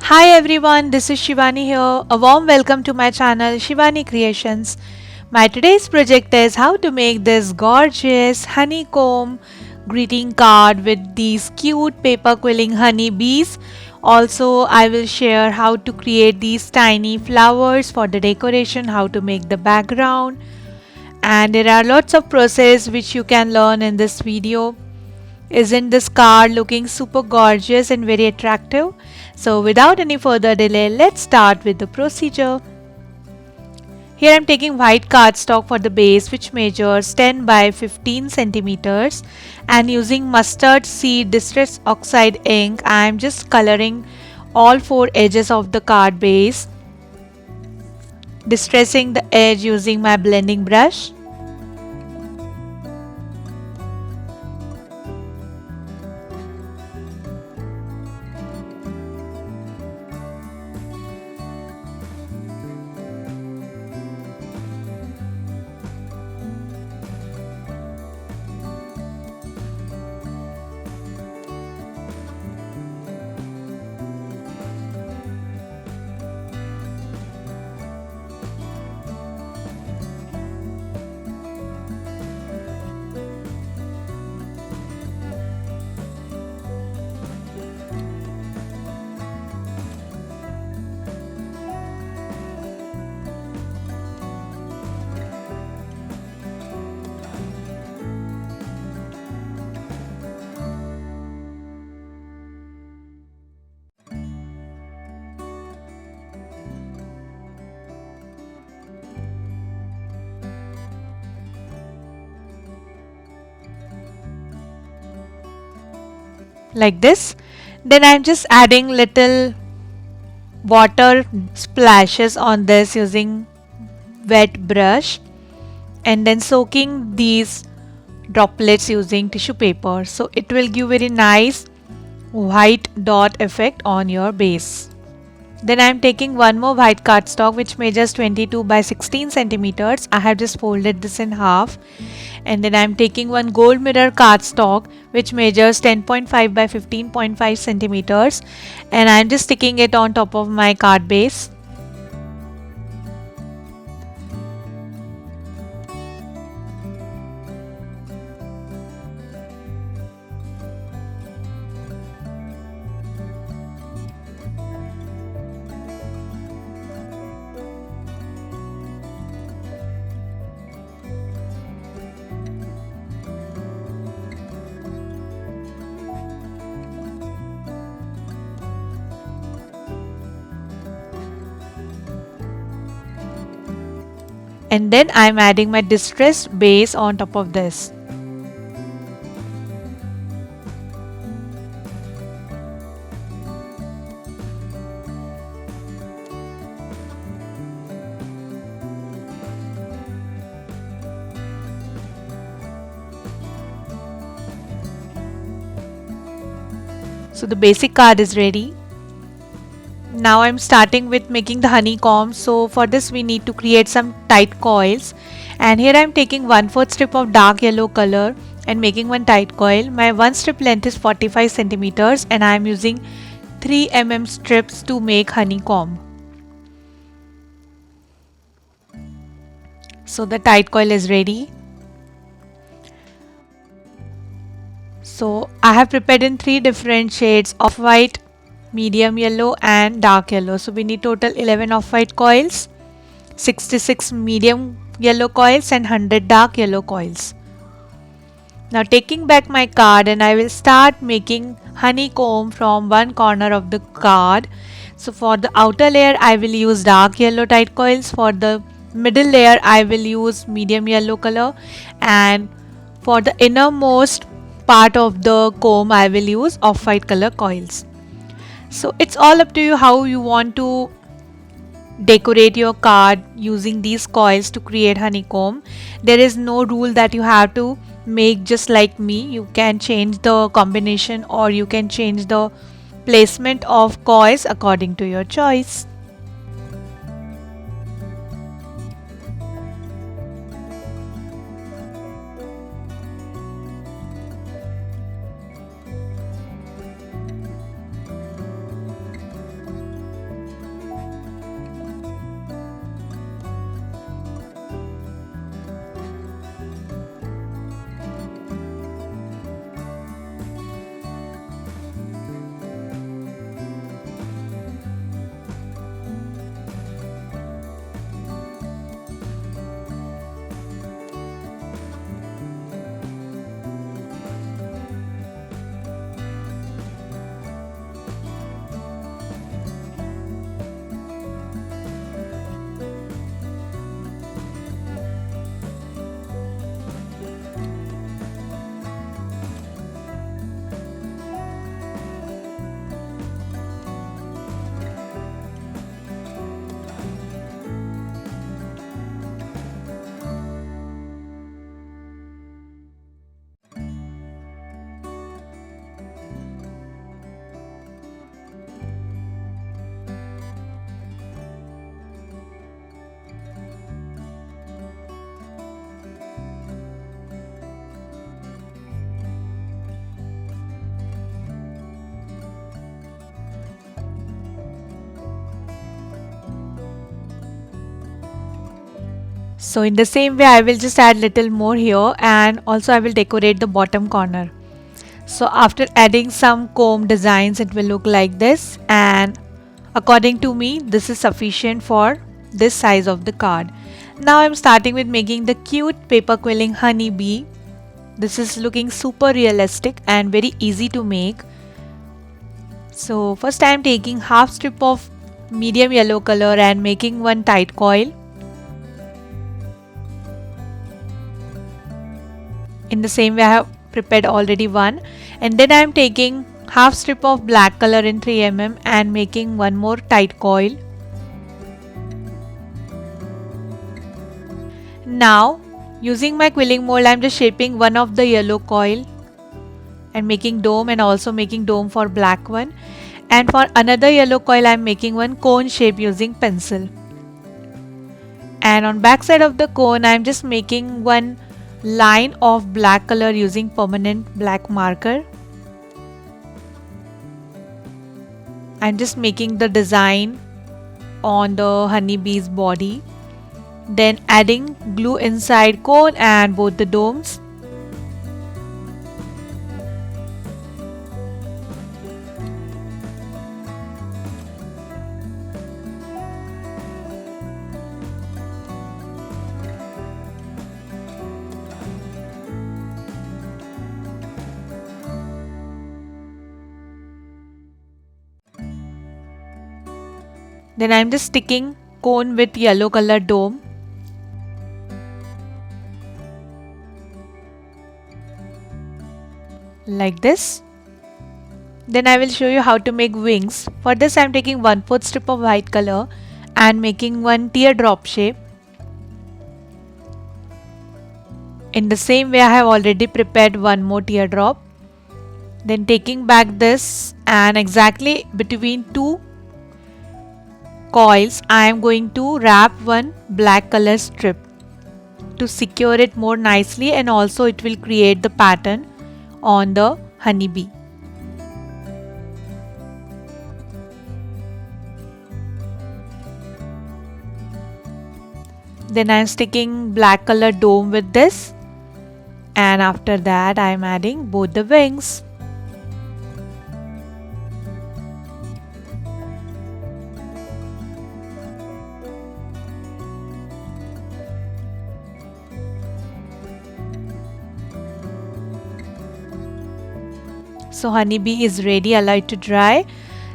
Hi everyone, this is Shivani here. A warm welcome to my channel Shivani Creations. My today's project is how to make this gorgeous honeycomb greeting card with these cute paper quilling honey bees. Also, I will share how to create these tiny flowers for the decoration, how to make the background, and there are lots of process which you can learn in this video. Isn't this card looking super gorgeous and very attractive? So without any further delay, let's start with the procedure. Here I'm taking white cardstock for the base which measures 10 by 15 centimeters, and using mustard seed distress oxide ink I'm just coloring all four edges of the card base, distressing the edge using my blending brush. Like this. Then I'm just adding little water splashes on this using wet brush, and then soaking these droplets using tissue paper, so it will give very nice white dot effect on your base. Then I am taking one more white cardstock which measures 22 by 16 centimeters. I have just folded this in half, and then I am taking one gold mirror cardstock which measures 10.5 by 15.5 centimeters, and I am just sticking it on top of my card base. And then I'm adding my distressed base on top of this. So the basic card is ready. Now I'm starting with making the honeycomb. So for this we need to create some tight coils, and here I'm taking 1/4 strip of dark yellow color and making one tight coil. My one strip length is 45 centimeters, and I'm using 3 mm strips to make honeycomb. So the tight coil is ready. So I have prepared in 3 different shades of white, medium yellow and dark yellow. So we need total 11 of white coils, 66 medium yellow coils and 100 dark yellow coils. Now taking back my card, and I will start making honeycomb from one corner of the card. So for the outer layer I will use dark yellow tight coils, for the middle layer I will use medium yellow color, and for the innermost part of the comb I will use off-white color coils. So it's all up to you how you want to decorate your card using these coils to create honeycomb. There is no rule that you have to make just like me. You can change the combination, or you can change the placement of coils according to your choice. So in the same way I will just add little more here, and also I will decorate the bottom corner. So after adding some comb designs, it will look like this, and according to me this is sufficient for this size of the card. Now I'm starting with making the cute paper quilling honeybee. This is looking super realistic and very easy to make. So first I am taking half strip of medium yellow color and making one tight coil. In the same way I have prepared already one, and then I am taking half strip of black color in 3 mm and making one more tight coil. Now using my quilling mold I am just shaping one of the yellow coil and making dome, and also making dome for black one, and for another yellow coil I am making one cone shape using pencil. And on back side of the cone I am just making one line of black color using permanent black marker. I'm just making the design on the honeybee's body, then adding glue inside cone and both the domes. Then I'm just sticking cone with yellow color dome. Like this. Then I will show you how to make wings. For this I'm taking 1/4 strip of white color and making one teardrop shape. In the same way I have already prepared one more teardrop. Then taking back this, and exactly between two coils I am going to wrap one black color strip to secure it more nicely, and also it will create the pattern on the honeybee. Then I am sticking black color dome with this, and after that I am adding both the wings. So honeybee is ready, allow it to dry.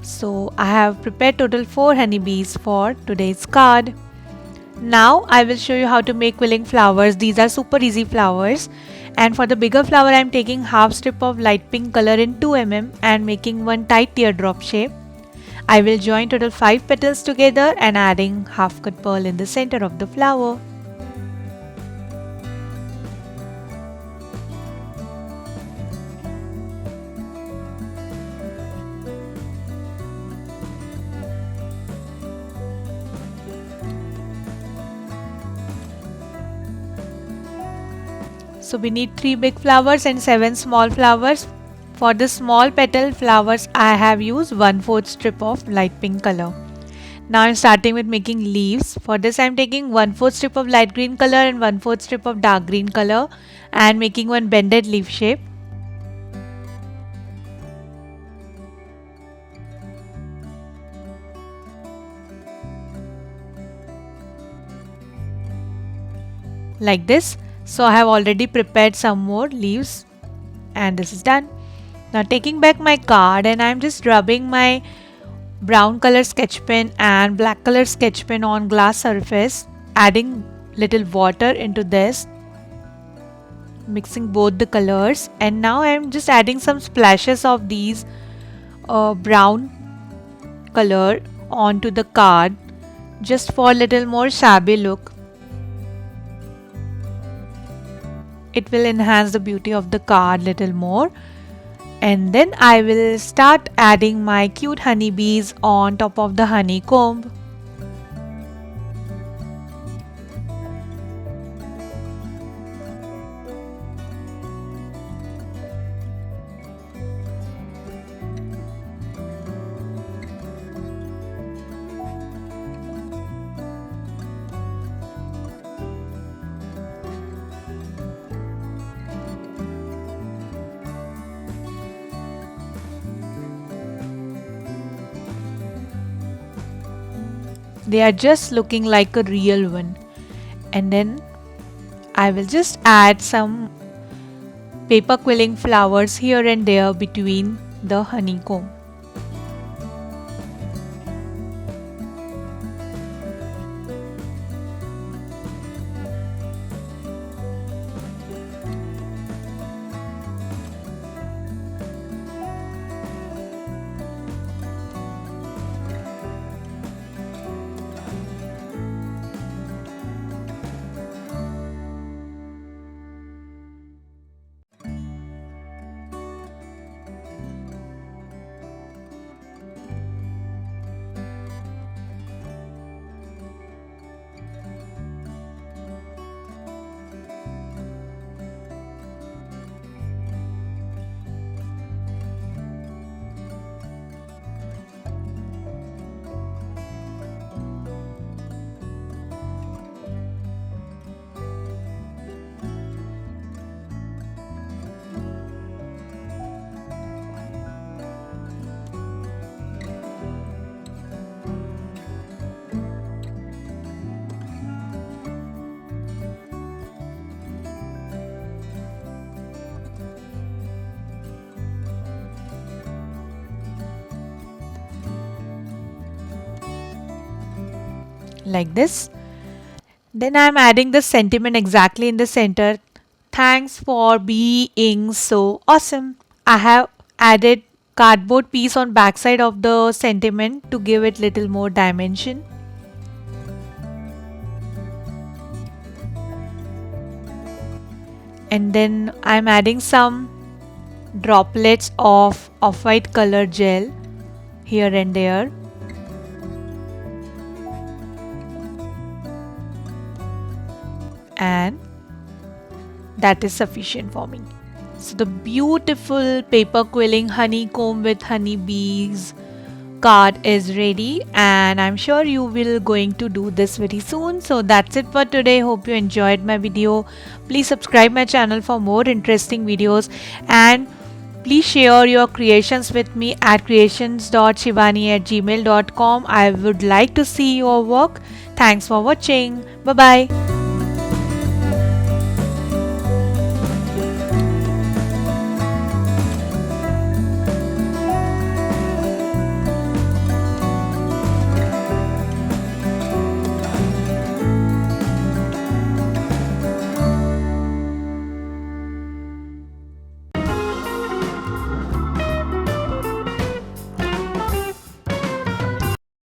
So I have prepared total 4 honeybees for today's card. Now I will show you how to make quilling flowers. These are super easy flowers. And for the bigger flower I am taking half strip of light pink color in 2 mm and making one tight teardrop shape. I will join total 5 petals together and adding half cut pearl in the center of the flower. So we need 3 big flowers and 7 small flowers. For the small petal flowers I have used 1/4 strip of light pink color. Now I am starting with making leaves. For this I am taking 1/4 strip of light green color and 1/4 strip of dark green color and making one bended leaf shape. Like this. So I have already prepared some more leaves and this is done. Now taking back my card, and I am just rubbing my brown color sketch pen and black color sketch pen on glass surface, adding little water into this, mixing both the colors, and now I am just adding some splashes of these brown color onto the card just for a little more shabby look. It will enhance the beauty of the card little more. And then I will start adding my cute honeybees on top of the honeycomb. They are just looking like a real one. And then I will just add some paper quilling flowers here and there between the honeycomb. Like this. Then I'm adding the sentiment exactly in the center. Thanks for being so awesome. I have added cardboard piece on backside of the sentiment to give it little more dimension. And then I'm adding some droplets of off-white color gel here and there. And that is sufficient for me. So the beautiful paper quilling honeycomb with honeybees card is ready, and I'm sure you will going to do this very soon. So that's it for today. Hope you enjoyed my video. Please subscribe my channel for more interesting videos, and please share your creations with me at creations.shivani@gmail.com. I would like to see your work. Thanks for watching. Bye bye.